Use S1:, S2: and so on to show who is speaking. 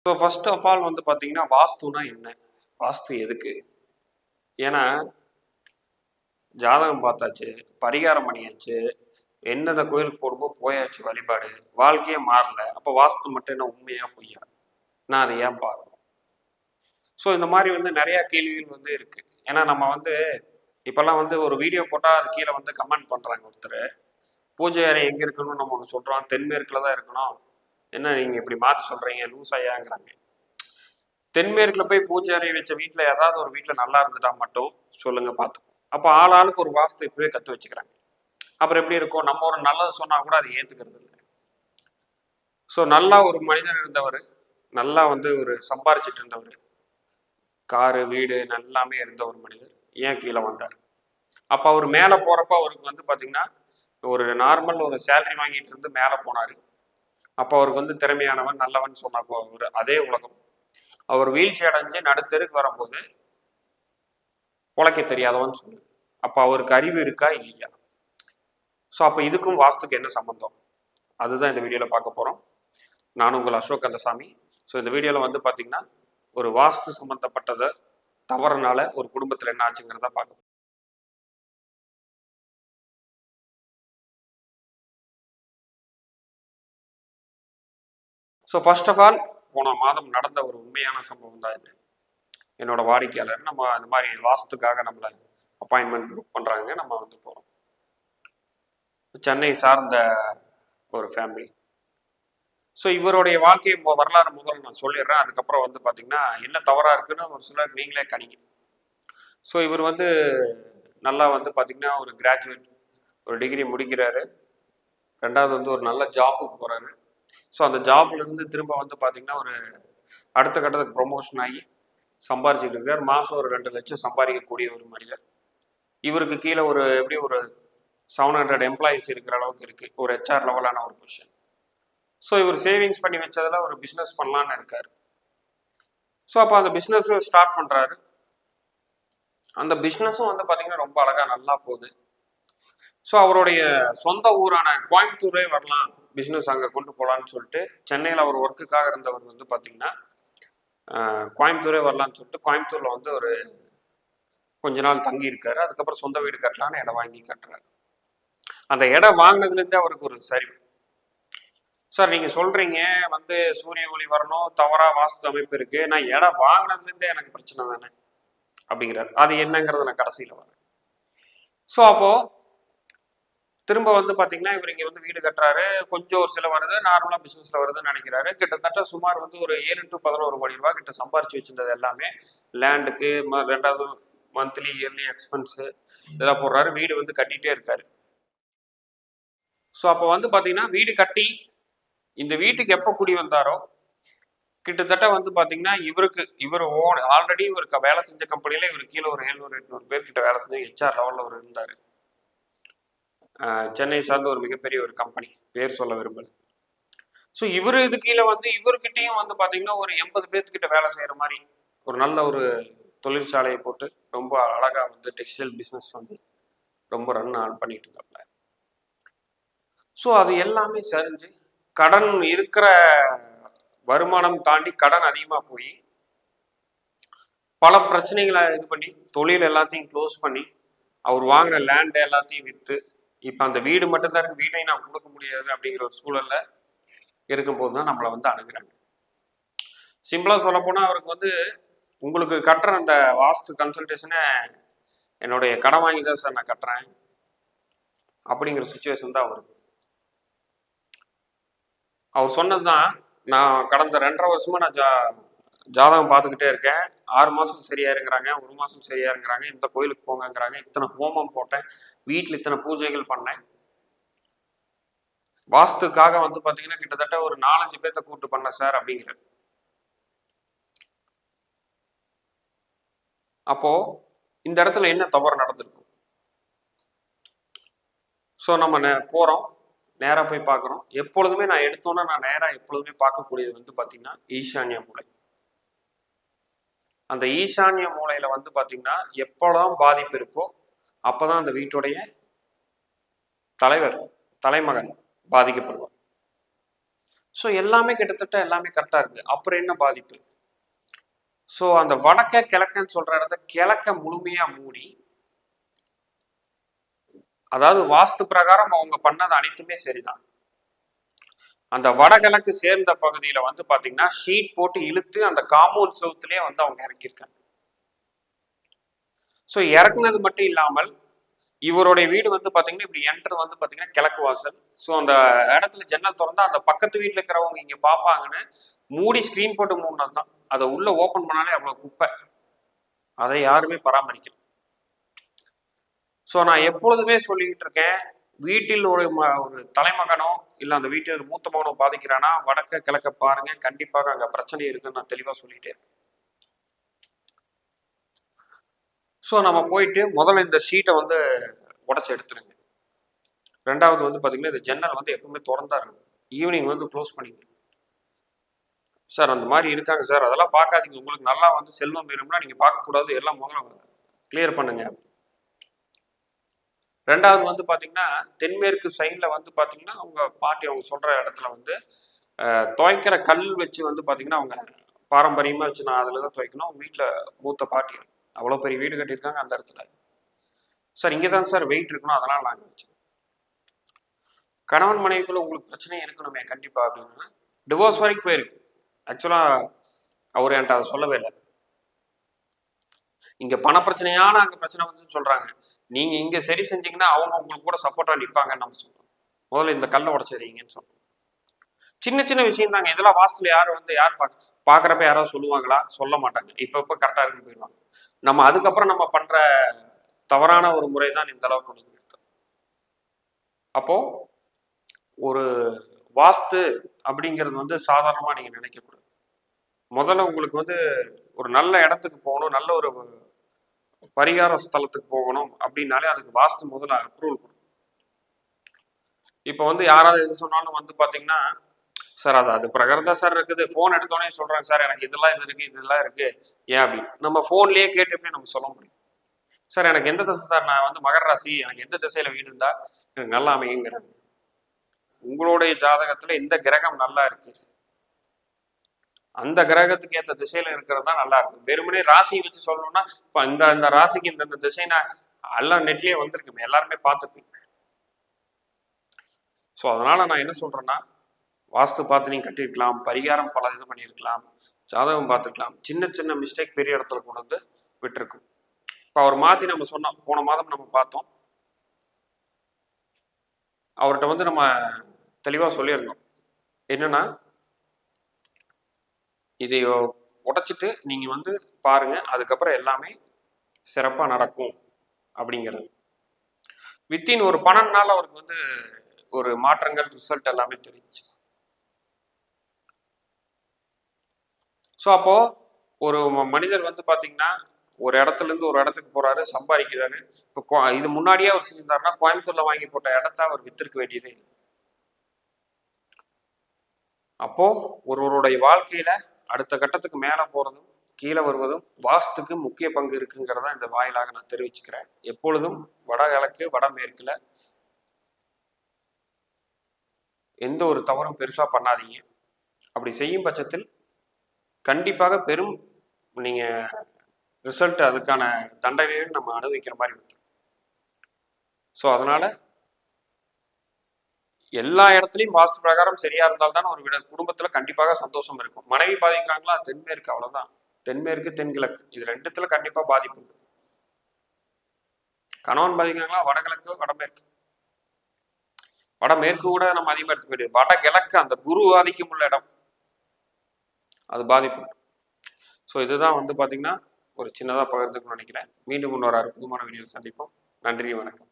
S1: So first of all வந்து பார்த்தீங்கன்னா வாஸ்துனா என்ன, வாஸ்து எதுக்கு? ஏன்னா ஜாதகம் பார்த்தாச்சு, பரிகாரம் பண்ணியாச்சு, எந்தெந்த கோயிலுக்கு போடுமோ போயாச்சு, வழிபாடு, வாழ்க்கையே மாறல. அப்போ வாஸ்து மட்டும் என்ன உண்மையா பொய்யா? நான் அதை ஏன் பார்க்கணும்? ஸோ இந்த மாதிரி வந்து நிறையா கேள்விகள் வந்து இருக்கு. ஏன்னா நம்ம வந்து இப்போல்லாம் வந்து ஒரு வீடியோ போட்டால் அது கீழே வந்து கமெண்ட் பண்ணுறாங்க ஒருத்தர், பூஜை அறை எங்கே இருக்கணும்னு நம்ம ஒன்று சொல்கிறோம், தென்மேற்கில் தான் இருக்கணும், என்ன நீங்கள் இப்படி மாற்றி சொல்கிறீங்க, லூஸ் ஐயாங்கிறாங்க. தென்மேற்கில் போய் பூஜை அறை வச்ச வீட்டில் ஏதாவது ஒரு வீட்டில் நல்லா இருந்துட்டா மட்டும் சொல்லுங்க பார்த்துப்போம். அப்போ ஆளுக்கு ஒரு வாஸ்து இப்பவே கற்று வச்சுக்கிறாங்க. அப்புறம் எப்படி இருக்கும்? நம்ம ஒரு நல்லது சொன்னால் கூட அதை ஏற்றுக்கிறது இல்லை. ஸோ நல்லா ஒரு மனிதன் இருந்தவர், நல்லா வந்து ஒரு சம்பாரிச்சிட்டு இருந்தவர், காரு வீடு எல்லாமே இருந்த ஒரு மனிதர் ஏன் கீழே வந்தார்? அப்போ அவர் மேலே போகிறப்ப அவருக்கு வந்து பார்த்தீங்கன்னா ஒரு நார்மல் ஒரு சேலரி வாங்கிட்டு இருந்து மேலே போனார். அப்போ அவருக்கு வந்து திறமையானவன் நல்லவன் சொன்னாப்போ அவர் அதே உலகம். அவர் வீழ்ச்சி அடைஞ்சு நடுத்தருக்கு வரும்போது உழைக்க தெரியாதவன் சொல்லுது. அப்போ அவருக்கு அறிவு இருக்கா இல்லையா? ஸோ அப்போ இதுக்கும் வாஸ்துக்கு என்ன சம்பந்தம்? அதுதான் இந்த வீடியோவில் பார்க்க போகிறோம். நான் உங்கள் அசோக் கந்தசாமி. ஸோ இந்த வீடியோவில் வந்து பார்த்தீங்கன்னா ஒரு வாஸ்து சம்மந்தப்பட்டதை தவறுனால ஒரு குடும்பத்தில் என்ன ஆச்சுங்கிறத பார்க்க. ஸோ ஃபர்ஸ்ட் ஆஃப் ஆல் போன மாதம் நடந்த ஒரு உண்மையான சம்பவம் தான் இது. என்னோட வாடிக்கையாளர் நம்ம இந்த மாதிரி வாஸ்துக்காக நம்மளை அப்பாயின்மெண்ட் புக் பண்ணுறாங்க, நம்ம வந்து போகிறோம். சென்னை சார்ந்த ஒரு ஃபேமிலி. ஸோ இவருடைய வாழ்க்கை வரலாறு முதல்ல நான் சொல்லிடுறேன். அதுக்கப்புறம் வந்து பார்த்தீங்கன்னா என்ன தவறாக இருக்குன்னு ஒரு சிலர் நீங்களே கணிங்க. ஸோ இவர் வந்து நல்லா வந்து பார்த்தீங்கன்னா ஒரு கிராஜுவேட், ஒரு டிகிரி முடிக்கிறாரு. ரெண்டாவது வந்து ஒரு நல்ல ஜாபுக்கு போகிறாரு. ஸோ அந்த ஜாப்லேருந்து திரும்ப வந்து பார்த்தீங்கன்னா ஒரு அடுத்த கட்டத்துக்கு ப்ரொமோஷன் ஆகி சம்பாரிச்சுட்டு இருக்கார். மாதம் ஒரு 2 லட்சம் சம்பாதிக்கக்கூடிய ஒரு மனிதர். இவருக்கு கீழே ஒரு எப்படி ஒரு 700 எம்ப்ளாயிஸ் இருக்கிற அளவுக்கு இருக்குது, ஒரு HR லெவலான ஒரு பொசிஷன். ஸோ இவர் சேவிங்ஸ் பண்ணி வச்சதில் ஒரு பிஸ்னஸ் பண்ணலான்னு இருக்கார். ஸோ அப்போ அந்த பிஸ்னஸ் ஸ்டார்ட் பண்ணுறாரு. அந்த பிஸ்னஸும் வந்து பார்த்தீங்கன்னா ரொம்ப அழகாக நல்லா போகுது. ஸோ அவருடைய சொந்த ஊரான கோயம்புத்தூரே வரலாம், பிஸ்னஸ் அங்கே கொண்டு போகலான்னு சொல்லிட்டு சென்னையில் அவர் ஒர்க்குக்காக இருந்தவர் வந்து பார்த்தீங்கன்னா கோயம்புத்தூரே வரலான்னு சொல்லிட்டு கோயம்புத்தூரில் வந்து ஒரு கொஞ்ச நாள் தங்கி இருக்காரு. அதுக்கப்புறம் சொந்த வீடு கட்டலான்னு இடம் வாங்கி கட்டுறாரு. அந்த இடம் வாங்கினதுலேருந்தே அவருக்கு ஒரு சரிவு. சார் நீங்கள் சொல்கிறீங்க வந்து சூரிய ஒளி வரணும், தவறாக வாஸ்து அமைப்பு இருக்குது, நான் இடம் வாங்கினதுலேருந்தே எனக்கு பிரச்சனை தானே அப்படிங்கிறார். அது என்னங்கிறத நான் கடைசியில் வரேன். ஸோ அப்போது திரும்ப வந்து பார்த்தீங்கன்னா இவர் இங்கே வந்து வீடு கட்டுறாரு. கொஞ்சம் ஒரு சில வருது, நார்மலாக பிஸ்னஸில் வருதுன்னு நினைக்கிறாரு. கிட்டத்தட்ட சுமார் வந்து ஒரு 7 to 11 கோடி ரூபா கிட்ட சம்பாரிச்சு வச்சிருந்தது எல்லாமே லேண்டுக்கு, ரெண்டாவது மந்த்லி இயர்லி எக்ஸ்பென்ஸு இதெல்லாம் போடுறாரு. வீடு வந்து கட்டிகிட்டே இருக்காரு. ஸோ அப்போ வந்து பார்த்தீங்கன்னா வீடு கட்டி இந்த வீட்டுக்கு எப்போ குடி வந்தாரோ கிட்டத்தட்ட வந்து பார்த்தீங்கன்னா இவர் ஆல்ரெடி இவருக்கு வேலை செஞ்ச கம்பெனியில் இவர் கீழே ஒரு 700-800 பேர்கிட்ட வேலை செஞ்ச HR லெவலில் ஒரு இருந்தார். சென்னை சார்ந்த ஒரு மிகப்பெரிய ஒரு கம்பெனி, பேர் சொல்ல விரும்பல. ஸோ இவர் இது கீழே வந்து இவர்கிட்டையும் வந்து பார்த்தீங்கன்னா ஒரு 80 பேர்த்துக்கிட்ட வேலை செய்கிற மாதிரி ஒரு நல்ல ஒரு தொழிற்சாலையை போட்டு ரொம்ப அழகாக வந்து டெக்ஸ்டைல் பிஸ்னஸ் வந்து ரொம்ப ரன் பண்ணிட்டு இருந்தாப்புல. ஸோ அது எல்லாமே சரிஞ்சு கடன் இருக்கிற வருமானம் தாண்டி கடன் அதிகமாக போய் பல பிரச்சனைகளை இது பண்ணி தொழில் எல்லாத்தையும் க்ளோஸ் பண்ணி அவர் வாங்கின லேண்ட் எல்லாத்தையும் விற்று இப்போ அந்த வீடு மட்டும்தான் இருக்கு, வீட்டையும் நான் கொடுக்க முடியாது அப்படிங்கிற ஒரு சூழல்ல இருக்கும்போது தான் நம்மளை வந்து அணுகிறாங்க. சிம்பிளாக சொல்ல போனால் அவருக்கு வந்து உங்களுக்கு கட்டுற அந்த வாஸ்து கன்சல்டேஷனை என்னுடைய கடன் வாங்கி தான் சார் நான் கட்டுறேன் அப்படிங்கிற சுச்சுவேஷன் தான் அவருக்கு. அவர் சொன்னது தான், நான் கடந்த 2.5 வருஷமா நான் ஜாதகம் பார்த்துக்கிட்டே இருக்கேன். 6 மாதம் சரியாயிருங்கிறாங்க, 1 மாதம் சரியாயிருங்கிறாங்க, இந்த கோயிலுக்கு போங்கங்கிறாங்க, இத்தனை ஹோமம் போட்டேன், வீட்டில் இத்தனை பூஜைகள் பண்ணேன், வாஸ்துக்காக வந்து பார்த்தீங்கன்னா கிட்டத்தட்ட ஒரு 4-5 பேர்த்த கூப்பிட்டு பண்ணேன் சார் அப்படிங்கிற. அப்போ இந்த இடத்துல என்ன தவறு நடந்திருக்கும்? ஸோ நம்ம போகிறோம், நேராக போய் பார்க்குறோம். எப்பொழுதுமே நான் எடுத்தோன்னா நான் நேராக எப்பொழுதுமே பார்க்கக்கூடியது வந்து பார்த்தீங்கன்னா ஈசான்ய மூலை. அந்த ஈசான்ய மூலையில் வந்து பார்த்தீங்கன்னா எப்போதான் பாதிப்பு இருக்கோ அப்போதான் அந்த வீட்டுடைய தலைமகன் பாதிக்கப்படுவார். ஸோ எல்லாமே கிட்டத்தட்ட எல்லாமே கரெக்டாக இருக்கு. அப்புறம் என்ன பாதிப்பு? ஸோ அந்த வடக்க கிழக்குன்னு சொல்ற இடத்த கிழக்க முழுமையா மூடி, அதாவது வாஸ்து பிரகாரம் அவங்க பண்ணது அனைத்துமே சரிதான். அந்த வடகிழக்கு சேர்ந்த பகுதியில வந்து பாத்தீங்கன்னா ஷீட் போட்டு இழுத்து அந்த காம்பவுண்ட் சவுத்துலயே வந்து அவங்க இறக்கியிருக்காங்க. ஸோ இறக்குனது மட்டும் இல்லாமல் இவருடைய வீடு வந்து பாத்தீங்கன்னா இப்படி என்டர் வந்து பாத்தீங்கன்னா கிழக்கு வாசல். ஸோ அந்த இடத்துல ஜன்னல் திறந்தா அந்த பக்கத்து வீட்டில் இருக்கிறவங்க இங்க பார்ப்பாங்கன்னு மூடி ஸ்கிரீன் போட்டு மூடினது தான். அதை உள்ள ஓப்பன் பண்ணாலே அவ்வளவு குப்பை. அதை யாருமே பராமரிக்கல. ஸோ நான் எப்பொழுதுமே சொல்லிக்கிட்டு இருக்கேன், வீட்டில் ஒரு தலைமகனோ இல்லை அந்த வீட்டில் மூத்த மகனோ பாதிக்கிறானா வடக்க கிழக்க பாருங்க, கண்டிப்பாக அங்கே பிரச்சனை இருக்குன்னு நான் தெளிவாக சொல்லிட்டே இருக்கேன். ஸோ நம்ம போயிட்டு முதல்ல இந்த ஷீட்டை வந்து உடச்சி எடுத்துருங்க. ரெண்டாவது வந்து பார்த்தீங்கன்னா இந்த ஜன்னல் வந்து எப்பவுமே திறந்தா இருக்கும். ஈவினிங் வந்து க்ளோஸ் பண்ணிங்க. சார் அந்த மாதிரி இருக்காங்க சார், அதெல்லாம் பார்க்காதீங்க, உங்களுக்கு நல்லா வந்து செல்வம் வேணும்னா நீங்கள் பார்க்கக்கூடாது, எல்லாம் முதல்ல கிளியர் பண்ணுங்க. ரெண்டாவது வந்து பார்த்தீங்கன்னா தென்மேற்கு சைடில் வந்து பார்த்தீங்கன்னா அவங்க பாட்டி அவங்க சொல்கிற இடத்துல வந்து துவைக்கிற கல் வச்சு வந்து பார்த்தீங்கன்னா அவங்க பாரம்பரியமாக வச்சு நான் அதில் தான் துவைக்கணும். அவங்க வீட்டில் மூத்த பாட்டி அவ்வளோ பெரிய வீடு கட்டியிருக்காங்க அந்த இடத்துல. சார் இங்கே தான் சார் வெயிட் இருக்கணும், அதனால் நாங்கள் வச்சோம். கணவன் மனைவிக்குள்ள உங்களுக்கு பிரச்சனை இருக்கணுமே கண்டிப்பாக அப்படின்னா டிவோர்ஸ் வரைக்கும் போயிருக்கு. ஆக்சுவலாக அவர் என்கிட்ட அதை சொல்லவே இல்லை. இங்கே பண பிரச்சனையான அங்கே பிரச்சனை வந்து சொல்கிறாங்க. நீங்கள் இங்கே சரி செஞ்சீங்கன்னா அவங்க உங்களுக்கு கூட சப்போர்ட்டாக நிற்பாங்கன்னு நம்ம சொல்கிறோம். முதல்ல இந்த கல்லை உடச்சிடுறீங்கன்னு சொல்கிறோம். சின்ன சின்ன விஷயம் தாங்க. இதெல்லாம் வாஸ்துல யார் பார்க்குறப்ப யாராவது சொல்லுவாங்களா? சொல்ல மாட்டாங்க. இப்போ கரெக்டாக இருக்குன்னு போயிடுவாங்க. நம்ம அதுக்கப்புறம் நம்ம பண்ணுற தவறான ஒரு முறை தான் இந்த அளவுக்கு கொண்டு வந்து. அப்போ ஒரு வாஸ்து அப்படிங்கிறது வந்து சாதாரணமாக நீங்கள் நினைக்கக்கூடாது. முதல்ல உங்களுக்கு வந்து ஒரு நல்ல இடத்துக்கு போகணும், நல்ல ஒரு பரிகார ஸ்தலத்துக்கு போகணும் அப்படின்னாலே அதுக்கு வாஸ்து முதல்ல அப்ரூவல் கொடுக்கும். இப்போ வந்து யாராவது எது சொன்னாலும் வந்து பார்த்தீங்கன்னா சார் அது பிரகாரம் தான் சார் இருக்குது, ஃபோன் எடுத்தோடனே சொல்கிறாங்க சார் எனக்கு இதெல்லாம் இது இருக்குது இதெல்லாம் இருக்குது ஏன் அப்படின்னு நம்ம ஃபோன்லேயே கேட்டு எப்படி நம்ம சொல்ல முடியும்? சார் எனக்கு எந்த திசை சார், நான் வந்து மகர ராசி, எனக்கு எந்த திசையில் வீடு இருந்தால் எனக்கு நல்லா அமையுங்கிறாங்க. உங்களுடைய ஜாதகத்தில் எந்த கிரகம் நல்லா இருக்கு, அந்த கிரகத்துக்கு ஏற்ற திசையில இருக்கிறது தான் நல்லா இருக்கும். வெறுமனே ராசியை வச்சு சொல்லணும்னா இப்போ இந்த ராசிக்கு இந்த திசைனா எல்லாம் நெட்லேயே வந்திருக்குமே, எல்லாருமே பார்த்துப்பீங்க. ஸோ அதனால நான் என்ன சொல்றேன்னா வாஸ்து பார்த்து நீங்கள் கட்டியிருக்கலாம், பரிகாரம் பல இது பண்ணியிருக்கலாம், ஜாதகம் பார்த்துருக்கலாம். சின்ன சின்ன மிஸ்டேக் பெரிய இடத்துல கொண்டு வந்து விட்டுருக்கும். இப்போ அவர் மாற்றி நம்ம சொன்னோம், போன மாதம் நம்ம பார்த்தோம், அவர்கிட்ட வந்து நம்ம தெளிவாக சொல்லியிருந்தோம் என்னன்னா இதை உடைச்சிட்டு நீங்கள் வந்து பாருங்க, அதுக்கப்புறம் எல்லாமே சிறப்பாக நடக்கும் அப்படிங்கிறது. வித்தின் ஒரு 12 நாள் அவருக்கு வந்து ஒரு மாற்றங்கள் ரிசல்ட் எல்லாமே தெரிஞ்சு. ஸோ அப்போ ஒரு மனிதர் வந்து பார்த்தீங்கன்னா ஒரு இடத்துல இருந்து ஒரு இடத்துக்கு போறாரு, சம்பாதிக்கிறாரு. இப்போ இது முன்னாடியே அவர் செஞ்சிருந்தாருன்னா கோயம்புத்தூர்ல வாங்கி போட்ட இடத்த அவர் வித்திருக்க வேண்டியதே இல்லை. அப்போ ஒருவருடைய வாழ்க்கையில அடுத்த கட்டத்துக்கு மேல போறதும் கீழே வருவதும் வாஸ்துக்கு முக்கிய பங்கு இருக்குங்கிறத இந்த வாயிலாக நான் தெரிவிச்சுக்கிறேன். எப்பொழுதும் வடகிழக்கு வடமேற்குல எந்த ஒரு தவறும் பெருசா பண்ணாதீங்க. அப்படி செய்யும் பட்சத்தில் கண்டிப்பாக பெரும் நீங்க ரிசல்ட் அதுக்கான தண்டனையும் நம்ம அனுபவிக்கிற மாதிரி இருக்கு. ஸோ அதனால எல்லா இடத்துலையும் வாஸ்து பிரகாரம் சரியா இருந்தால்தான் ஒரு குடும்பத்துல கண்டிப்பாக சந்தோஷம் இருக்கும். மனைவி பாதிக்கிறாங்களா, தென்மேற்கு, அவ்வளவுதான். தென்மேற்கு தென்கிழக்கு இது ரெண்டுத்துல கண்டிப்பா பாதிப்பு. கணவன் பாதிக்கிறாங்களா, வடகிழக்கு வடமேற்கு. வடமேற்கு கூட நம்ம அதிகமாக எடுத்துக்க வேண்டியது, வடகிழக்கு அந்த குரு ஆதிக்கம் உள்ள இடம் அது பாதிப்பு. ஸோ இதுதான் வந்து பார்த்தீங்கன்னா ஒரு சின்னதாக பகிர்ந்துக்கணும்னு நினைக்கிறேன். மீண்டும் இன்னொரு அற்புதமான வீடியோ சந்திப்போம். நன்றி, வணக்கம்.